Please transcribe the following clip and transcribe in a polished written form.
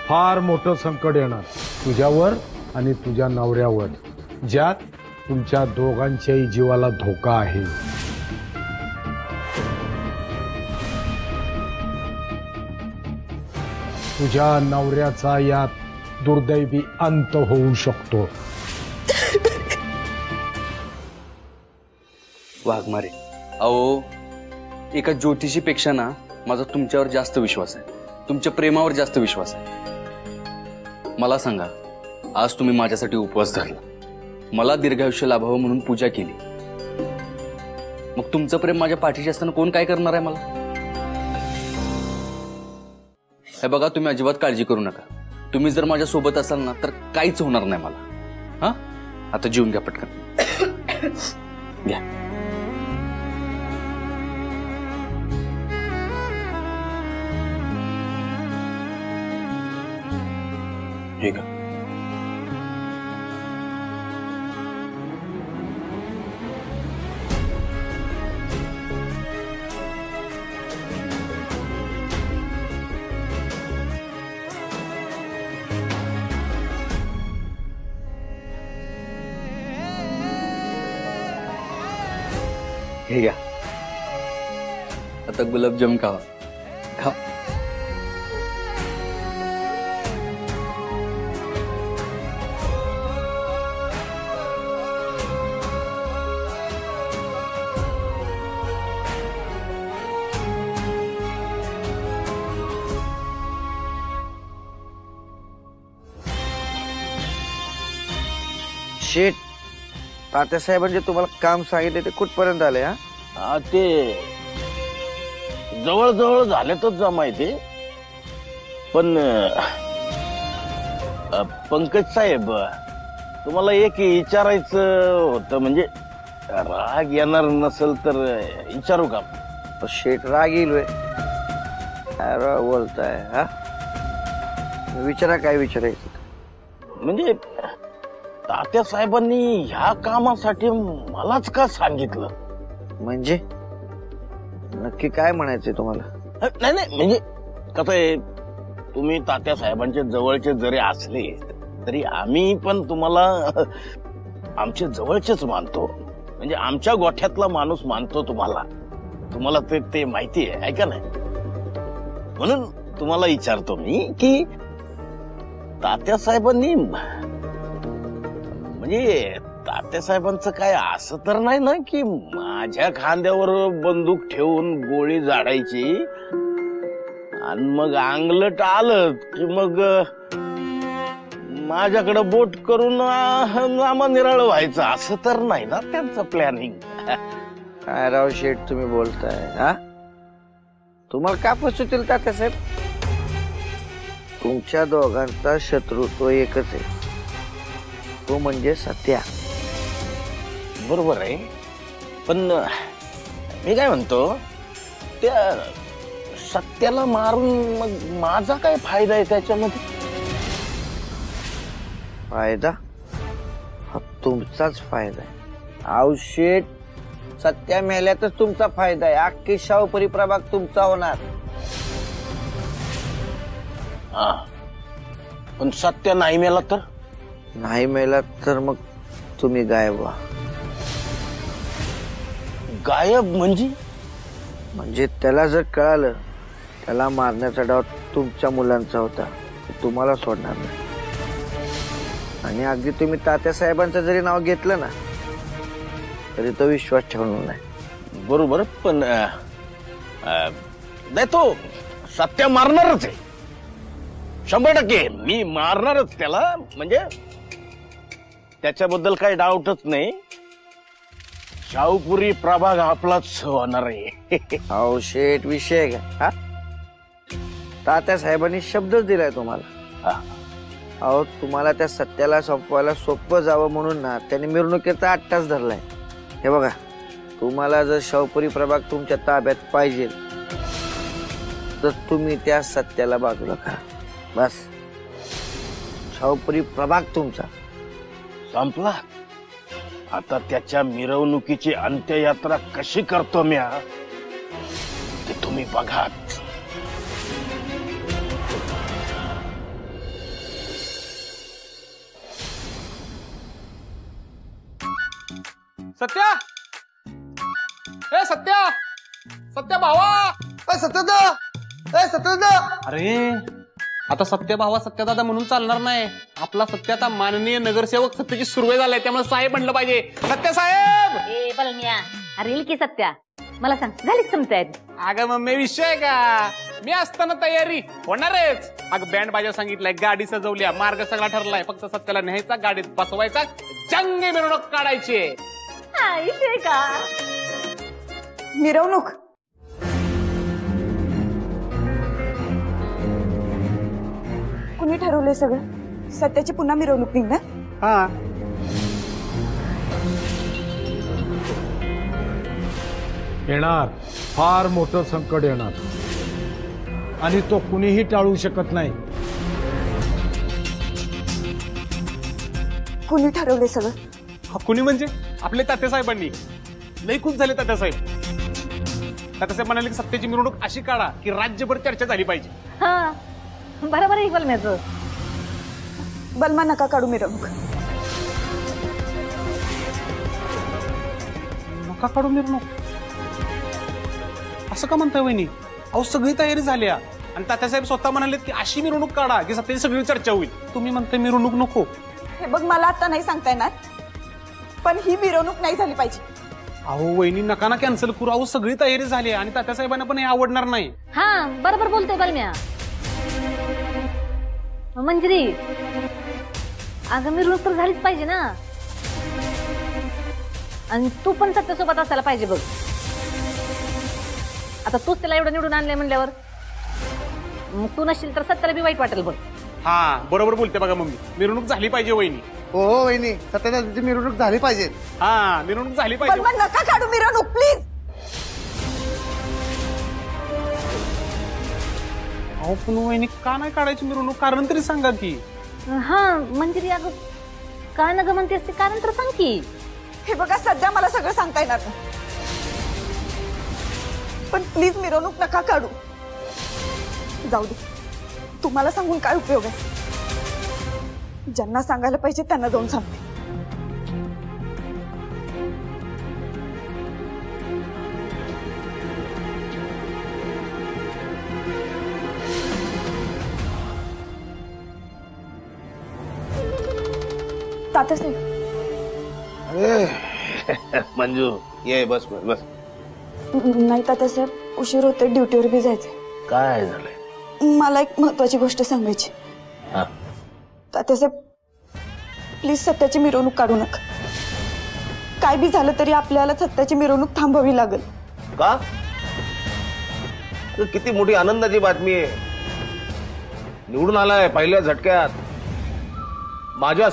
फार मोठं संकट येणार तुझ्यावर आणि तुझ्या नवऱ्यावर, ज्यात तुमच्या दोघांच्याही जीवाला धोका आहे। तुझ्या नवऱ्याचा यात दुर्दैवी अंत होऊ शकतो। वाघमारे, अहो एका ज्योतिषीपेक्षा ना माझा तुमच्यावर जास्त विश्वास आहे, तुमच्या प्रेमावर जास्त विश्वास आहे। मला सांगा, आज तुम्ही माझ्यासाठी उपवास धरला, मला दीर्घायुष्य लाभावं म्हणून पूजा केली, मग तुमचं प्रेम माझ्या पाठीशी असताना कोण काय करणार आहे मला? हे बघा, तुम्ही अजिबात काळजी करू नका, तुम्ही जर माझ्या सोबत असाल ना तर काहीच होणार नाही मला। हा, आता जेवून घ्या पटकन, घ्या। हे का? हे घ्या, आता गुलाबजाम खावा, खा। शेठ, तात्यासाहेबांचे तुम्हाला काम सांगितले ते कुठपर्यंत आले? हा, ते जवळ जवळ झालेतच जमायते, पण पंकज साहेब, तुम्हाला एक विचारायचं होतं, म्हणजे राग येणार नसेल तर विचारू का? शेठ राग येईल काय बोलताय? हा, विचारा, काय विचारायचं? म्हणजे तात्यासाहेबांनी ह्या कामासाठी मलाच का सांगितलं? म्हणजे नक्की काय म्हणायचंय तुम्हाला? नाही नाही, म्हणजे कसं आहे, तुम्ही तात्यासाहेबांचे जवळचे जरी असले तरी आम्ही पण तुम्हाला आमचे जवळचेच मानतो, म्हणजे आमच्या गोठ्यातला माणूस मानतो तुम्हाला, तुम्हाला ते माहिती आहे का नाही? म्हणून तुम्हाला विचारतो मी की तात्यासाहेबांनी, म्हणजे तात्यासाहेबांचं काय असं तर नाही ना की माझ्या खांद्यावर बंदूक ठेवून गोळी झाडायची आणि मग अंगलट आलं की मग माझ्याकडे बोट करून नामा निराळ व्हायचं, असं तर नाही ना त्यांचं प्लॅनिंग? काय राव शेठ तुम्ही बोलताय? हा, तुम्हाला का फसवतील तात्यासाहेब? तुमच्या दोघांचा शत्रू तो एकच आहे, तो म्हणजे सत्या। बरोबर आहे, पण मी काय म्हणतो, त्या सत्याला मारून मग माझा काय फायदा आहे त्याच्यामध्ये? फायदा हा तुमचाच फायदा आहे। अहो शेठ, सत्या मेल्यातच तुमचा फायदा आहे, अख्खी शाहूपुरी प्रभाग तुमचा होणार। हा, पण सत्य नाही मेला तर? नाही मेला तर मग तुम्ही गायब व्हा। गायब म्हणजे? म्हणजे त्याला जर कळालं त्याला मारण्याचा डाव तुमच्या मुलांचा होता, तुम्हाला सोडणार नाही। आणि अगदी तुम्ही तात्यासाहेबांचं जरी नाव घेतलं ना तरी तो विश्वास ठेवणार नाही। बरोबर, पण नाही, तो सत्य मारणारच आहे, 100% मी मारणारच त्याला, म्हणजे त्याच्याबद्दल काही डाऊटच नाही। शाहूपुरी प्रभाग आपलाच होणार आहे। अहो शेठ, विषय का? तात्यासाहेबांनी शब्दच दिलाय तुम्हाला। अहो, तुम्हाला त्या सत्याला संपवायला सोपं जावं म्हणून ना त्यांनी मिरवणुकीचा 8 तास धरलाय। हे बघा, तुम्हाला जर शाहूपुरी प्रभाग तुमच्या ताब्यात पाहिजे तर तुम्ही त्या सत्याला बाजूला करा, बस। शाहूपुरी प्रभाग तुमचा संपला। आता त्याच्या मिरवणुकीची अंत्ययात्रा कशी करतो मी ते तुम्ही बघा। सत्या, ए सत्या, सत्या भावा, सत्यदा अरे आता सत्य भावा सत्यदादा म्हणून चालणार नाही. आपला सत्य आता माननीय नगरसेवक सत्याची सुरुवात झालाय, त्यामुळे साहेब म्हणलं पाहिजे. सत्य साहेब. ए बलम्या, अरे येईल की सत्या, मला सांग झाली संपतायत? अगं मम्मी विषय का, मी असताना तयारी होणारच. अगं बँड बाजा सांगितलंय, गाडी सजवल्या, मार्ग सगळा ठरलाय. फक्त सत्याला न्यायचा, गाडीत बसवायचा, जंगी मिरवणूक काढायची. विषय का मिरवणूक? कुणी ठरवलंय सगळं? सत्याची पुन्हा मिरवणूक निघणार? हा येणार, फार मोठं संकट येणार आणि तो कुणीही टाळू शकत नाही. कुणी ठरवलंय सगळं? कुणी म्हणजे आपले तात्यासाहेबांनी. लई खुश झाले तात्यासाहेब. तात्यासाहेब म्हणाले की सत्याची मिरवणूक अशी काढा की राज्यभर चर्चा झाली पाहिजे. हा बरोबर आहे बलम्याचं. बलमा नका काढू मिरवणूक. नका काढू मिरवणूक असं का म्हणताय वहिनी? अहो सगळी तयारी झाली आणि तात्यासाहेब स्वतः म्हणालेत की अशी मिरवणूक काढा की सत्याची सगळी चर्चा होईल. तुम्ही म्हणताय मिरवणूक नको. हे बघ, मला आता नाही सांगता येणार, पण ही मिरवणूक नाही झाली पाहिजे. अहो वहिनी नका ना कॅन्सल करू. अहो सगळी तयारी झाली आणि तात्यासाहेबांना पण हे आवडणार नाही. हा बरोबर बोलतोय बलम्या. मंजिरी, अगं मिरवणूक तर झालीच पाहिजे ना, आणि तू पण सत्यासोबत असायला पाहिजे बघ. आता तूच त्याला एवढं निवडून आणलंय म्हणल्यावर मग तू नसशील तर सत्याला बी वाईट वाटेल बघ. हा बरोबर बोलते बघा मम्मी, मिरवणूक झाली पाहिजे वहिनी. हो वहिनी, सत्यदाची मिरवणूक झाली पाहिजे. हा मिरवणूक झाली पाहिजे. बलमा नका काढू मिरवणूक प्लीज. अहो पण वहिनी का नाही काढायची मिरवणूक? कारण तरी सांगा की. हा मंजिरी, अगं काय न ग म्हणतेस ते कारण तर सांग की. हे बघा, सध्या मला सगळं सांगता येणार नाही, पण प्लीज मिरवणूक नका काढू. जाऊ दे, तुम्हाला सांगून काय उपयोग आहे? ज्यांना सांगायला पाहिजे त्यांना जाऊन सांगते. तात्यासाहेब. अरे मंजू ये, बस बस बस. नाही तात्यासाहेब, उशीर होते, ड्युटीवर बी जायचंय. काय झालंय? मला एक महत्वाची गोष्ट सांगायची. तात्यासाहेब प्लीज सत्याची मिरवणूक काढू नका. काय बी झालं तरी आपल्याला सत्याची मिरवणूक थांबवावी लागेल. का? किती मोठी आनंदाची बातमी आहे. निवडून आलाय पहिल्या झटक्यात. माझ्या